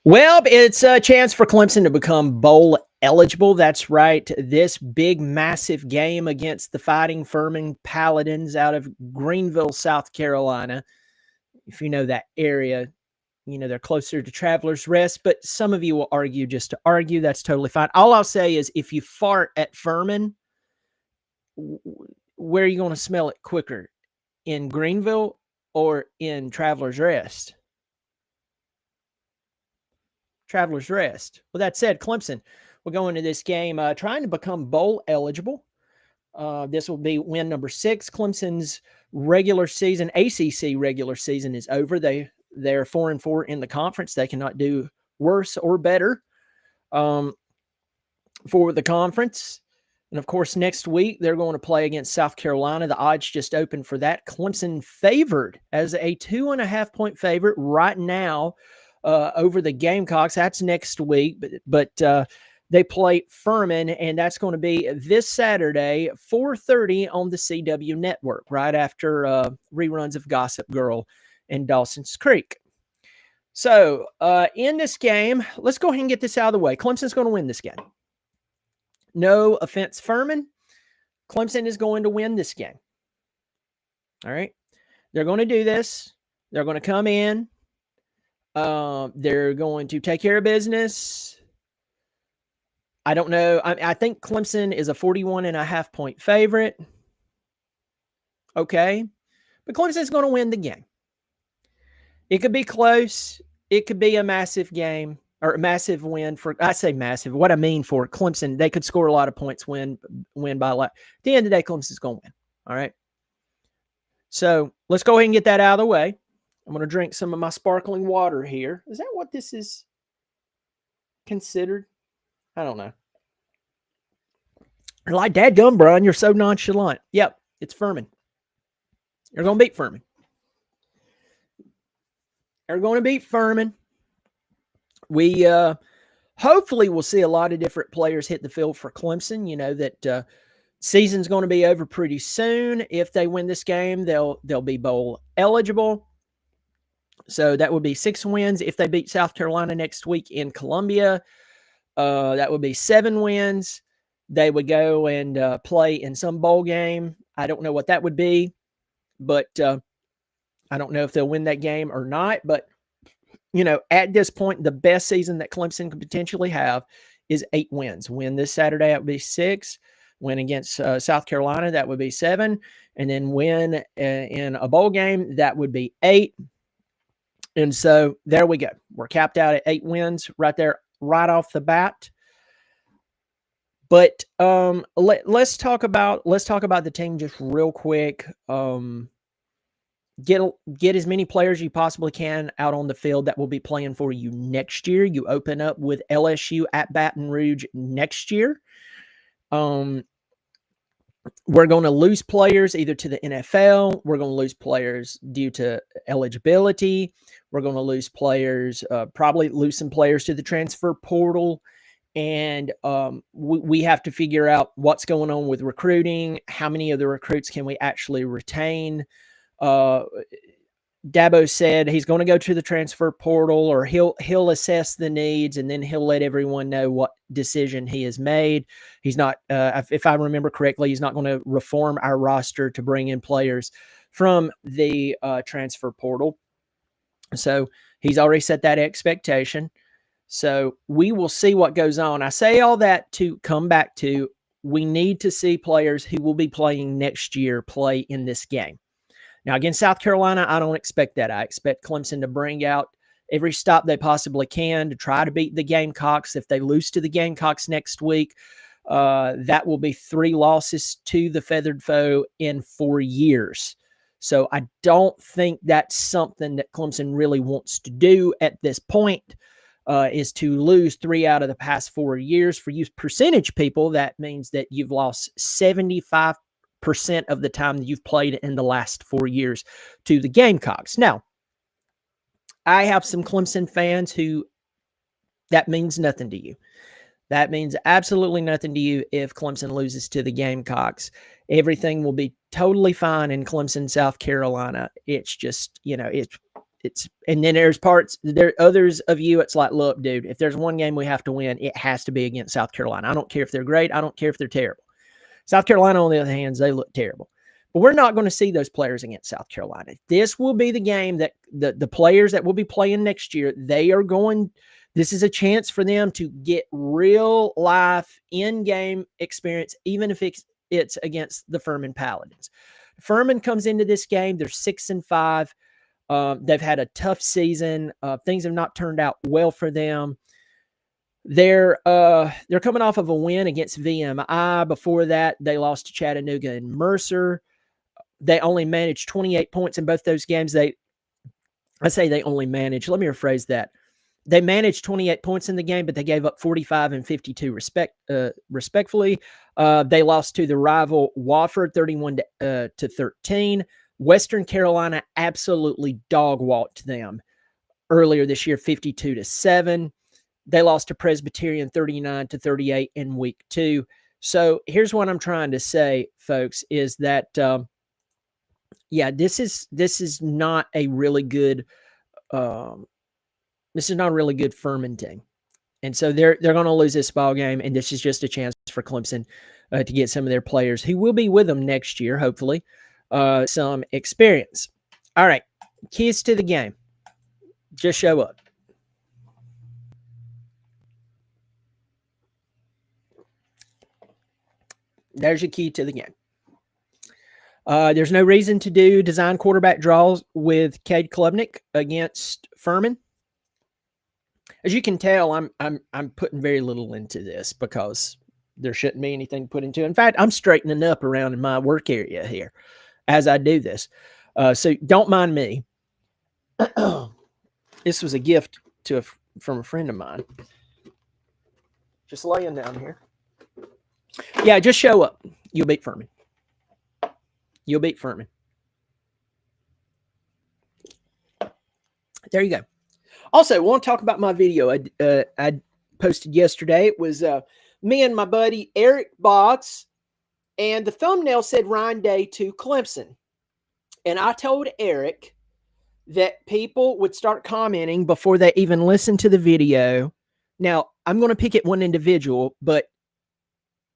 Well, it's a chance for Clemson to become bowl eligible. That's right. This big, massive game against the Fighting Furman Paladins out of Greenville, South Carolina. If you know that area, you know they're closer to Travelers Rest, but some of you will argue just to argue. That's totally fine. All I'll say is if you fart at Furman, where are you going to smell it quicker? In Greenville or in Travelers Rest? Travelers Rest. Well, that said, Clemson will go into this game trying to become bowl eligible. This will be win number 6. Clemson's regular season, ACC regular season, is over. They're 4-4 in the conference. They cannot do worse or better for the conference. And of course, next week they're going to play against South Carolina. The odds just opened for that. Clemson favored as a 2.5-point favorite right now over the Gamecocks. That's next week, but they play Furman, and that's going to be this Saturday, 4:30 on the CW network, right after reruns of Gossip Girl and Dawson's Creek. So in this game, let's go ahead and get this out of the way. Clemson's going to win this game. No offense, Furman. Clemson is going to win this game. All right. They're going to do this. They're going to come in. They're going to take care of business. I don't know. I think Clemson is a 41.5-point favorite. Okay. But Clemson's going to win the game. It could be close. It could be a massive game. Or a massive win for, I say massive, what I mean for Clemson, they could score a lot of points, win by a lot. At the end of the day, Clemson's going to win. All right. So let's go ahead and get that out of the way. I'm going to drink some of my sparkling water here. Is that what this is considered? I don't know. You're like, dadgum, Brian, you're so nonchalant. Yep, it's Furman. You're going to beat Furman. You're going to beat Furman. We hopefully will see a lot of different players hit the field for Clemson. You know that season's going to be over pretty soon. If they win this game, they'll be bowl eligible. So that would be 6 wins. If they beat South Carolina next week in Columbia, that would be 7 wins. They would go and play in some bowl game. I don't know what that would be, but I don't know if they'll win that game or not. But you know, at this point, the best season that Clemson could potentially have is 8 wins. Win this Saturday, that would be 6. Win against South Carolina, that would be 7. And then win in a bowl game, that would be 8. And so there we go. We're capped out at 8 wins right there, right off the bat. But let's talk about the team just real quick. Get as many players you possibly can out on the field that will be playing for you next year. You open up with LSU at Baton Rouge next year. We're going to lose players either to the NFL. We're going to lose players due to eligibility. We're going to lose players, probably lose some players to the transfer portal. And we have to figure out what's going on with recruiting. How many of the recruits can we actually retain? Dabo said he's going to go to the transfer portal, or he'll assess the needs, and then he'll let everyone know what decision he has made. He's not, if I remember correctly, he's not going to reform our roster to bring in players from the transfer portal. So he's already set that expectation. So we will see what goes on. I say all that to come back to, we need to see players who will be playing next year play in this game. Now, against South Carolina, I don't expect that. I expect Clemson to bring out every stop they possibly can to try to beat the Gamecocks. If they lose to the Gamecocks next week, that will be 3 losses to the feathered foe in 4 years. So I don't think that's something that Clemson really wants to do at this point, is to lose 3 out of the past 4 years. For you percentage people, that means that you've lost 75% of the time that you've played in the last 4 years to the Gamecocks. Now, I have some Clemson fans who that means nothing to you. That means absolutely nothing to you if Clemson loses to the Gamecocks. Everything will be totally fine in Clemson, South Carolina. It's just, you know, and then there are others of you, it's like, look, dude, if there's one game we have to win, it has to be against South Carolina. I don't care if they're great. I don't care if they're terrible. South Carolina, on the other hand, they look terrible. But we're not going to see those players against South Carolina. This will be the game that the players that will be playing next year, this is a chance for them to get real life in-game experience, even if it's against the Furman Paladins. Furman comes into this game, they're 6-5. They've had a tough season. Things have not turned out well for them. They're coming off of a win against VMI. Before that, they lost to Chattanooga and Mercer. They only managed 28 points in both those games. I say they only managed. Let me rephrase that. They managed 28 points in the game, but they gave up 45 and 52 respectfully. They lost to the rival Wofford 31-13. Western Carolina absolutely dog-walked them earlier this year, 52-7. They lost to Presbyterian 39-38 in week 2. So here's what I'm trying to say, folks, is that this is not a really good Furman team. And so they're going to lose this ball game, and this is just a chance for Clemson to get some of their players who will be with them next year, hopefully, some experience. All right, keys to the game. Just show up. There's your key to the game. There's no reason to do design quarterback draws with Cade Klubnik against Furman. As you can tell, I'm putting very little into this because there shouldn't be anything put into it. In fact, I'm straightening up around in my work area here as I do this. So don't mind me. This was a gift from a friend of mine. Just laying down here. Yeah, just show up. You'll beat Furman. You'll beat Furman. There you go. Also, I want to talk about my video I posted yesterday. It was me and my buddy Eric Botts, and the thumbnail said Ryan Day to Clemson. And I told Eric that people would start commenting before they even listened to the video. Now, I'm going to pick at one individual, but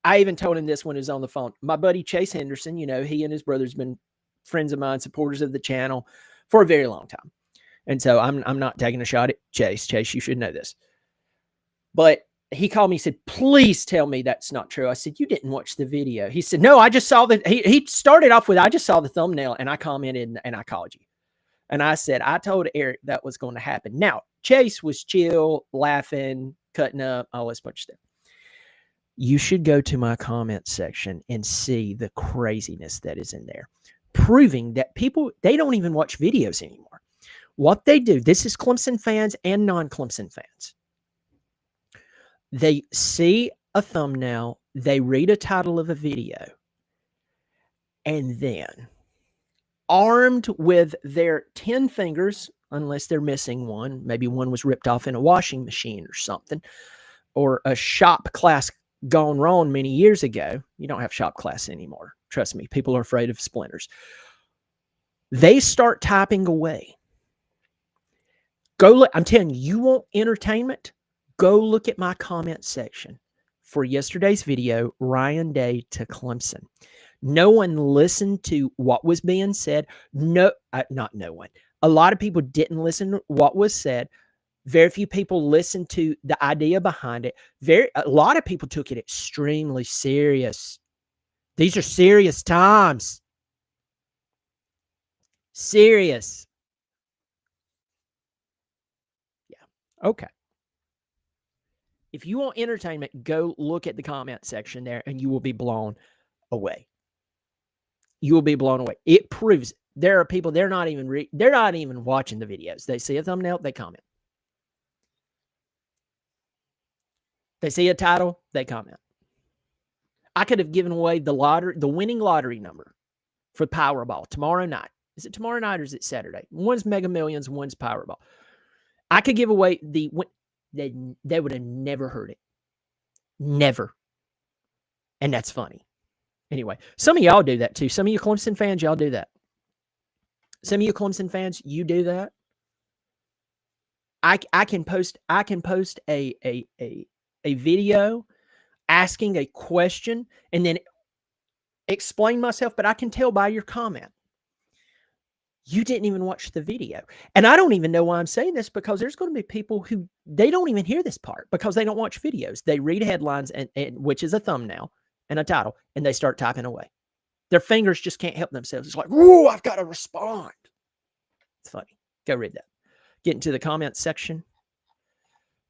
I even told him this when he was on the phone. My buddy Chase Henderson, he and his brother's been friends of mine, supporters of the channel for a very long time. And so I'm not taking a shot at Chase. Chase, you should know this. But he called me and said, please tell me that's not true. I said, you didn't watch the video. He said, no, I just saw he started off with, I just saw the thumbnail and I commented and I called you. And I said, I told Eric that was going to happen. Now, Chase was chill, laughing, cutting up, all this bunch of stuff. You should go to my comment section and see the craziness that is in there, proving that people, they don't even watch videos anymore. What they do, this is Clemson fans and non-Clemson fans. They see a thumbnail, they read a title of a video, and then, armed with their 10 fingers, unless they're missing one, maybe one was ripped off in a washing machine or something, or a shop class gone wrong many years ago. You don't have shop class anymore. Trust me, people are afraid of splinters. They start typing away. Go look. I'm telling you, you want entertainment? Go look at my comment section for yesterday's video, Ryan Day to Clemson. No one listened to what was being said. Not no one. A lot of people didn't listen to what was said. Very few people listened to the idea behind it. A lot of people took it extremely serious. These are serious times. Serious. Yeah. Okay. If you want entertainment, go look at the comment section there and you will be blown away. You will be blown away. It proves there are people, they're not even watching the videos. They see a thumbnail, they comment. They see a title, they comment. I could have given away the winning lottery number for Powerball tomorrow night. Is it tomorrow night or is it Saturday? One's Mega Millions, one's Powerball. I could give away they would have never heard it. Never. And that's funny. Anyway, some of y'all do that too. Some of you Clemson fans, y'all do that. Some of you Clemson fans, you do that. I can post a video asking a question and then explain myself, but I can tell by your comment you didn't even watch the video. And I don't even know why I'm saying this, because there's going to be people who they don't even hear this part because they don't watch videos. They read headlines and which is a thumbnail and a title, and they start typing away. Their fingers just can't help themselves. It's like, whoa, I've got to respond. It's funny. Go read that. Get into the comments section.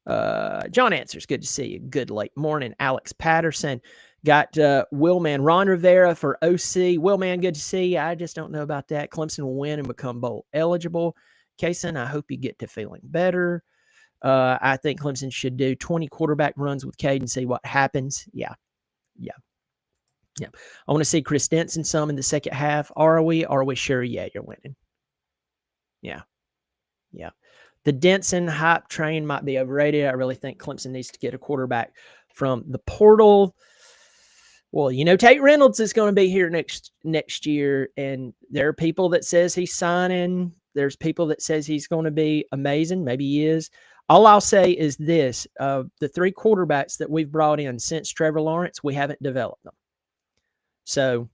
John Answers, good to see you. Good late morning. Alex Patterson. Got Willman. Ron Rivera for OC. Willman, good to see you. I just don't know about that. Clemson will win and become bowl eligible. Kaysen, I hope you get to feeling better. I think Clemson should do 20 quarterback runs with Cade and see what happens. Yeah. I want to see Chris Denson some in the second half. Are we sure? Yeah, you're winning. Yeah. The Denson hype train might be overrated. I really think Clemson needs to get a quarterback from the portal. Well, Tate Reynolds is going to be here next year, and there are people that says he's signing. There's people that says he's going to be amazing. Maybe he is. All I'll say is this: the 3 quarterbacks that we've brought in since Trevor Lawrence, we haven't developed them. So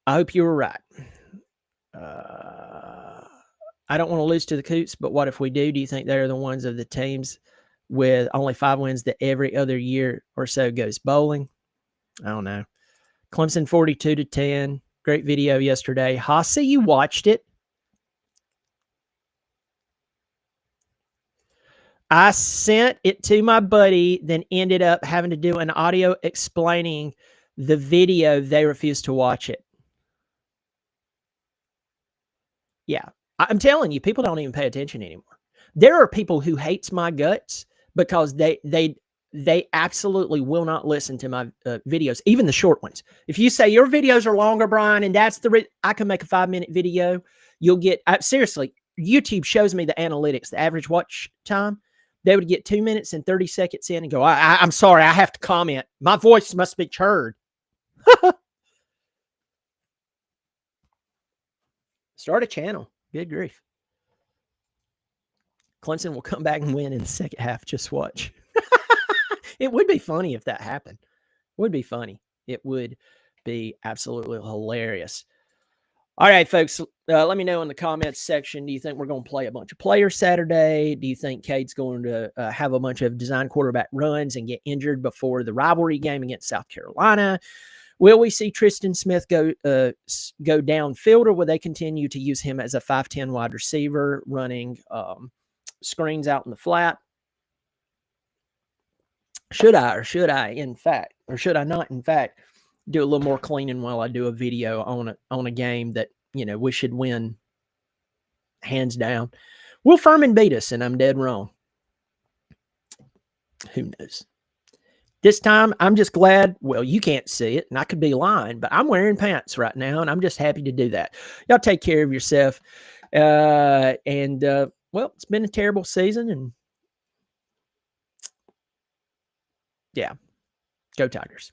I hope you were right. I don't want to lose to the Coots, but what if we do? Do you think they're the ones of the teams with only 5 wins that every other year or so goes bowling? I don't know. Clemson 42-10. Great video yesterday. Hossie, you watched it. I sent it to my buddy, then ended up having to do an audio explaining the video. They refused to watch it. Yeah. I'm telling you, people don't even pay attention anymore. There are people who hates my guts because they absolutely will not listen to my videos, even the short ones. If you say your videos are longer, Brian, and that's I can make a 5-minute video, you'll get seriously. YouTube shows me the analytics, the average watch time. They would get 2 minutes and 30 seconds in and go, I'm sorry, I have to comment. My voice must be heard. Start a channel. Good grief. Clemson will come back and win in the second half. Just watch. It would be funny if that happened. It would be funny. It would be absolutely hilarious. All right, folks, let me know in the comments section. Do you think we're going to play a bunch of players Saturday? Do you think Cade's going to have a bunch of design quarterback runs and get injured before the rivalry game against South Carolina? Will we see Tristan Smith go downfield, or will they continue to use him as a 5'10" wide receiver running screens out in the flat? Should I not, in fact, do a little more cleaning while I do a video on a game that, we should win hands down? Will FURMAN beat us? And I'm dead wrong. Who knows? This time, I'm just glad, well, you can't see it, and I could be lying, but I'm wearing pants right now, and I'm just happy to do that. Y'all take care of yourself. Well, it's been a terrible season, and yeah, go Tigers.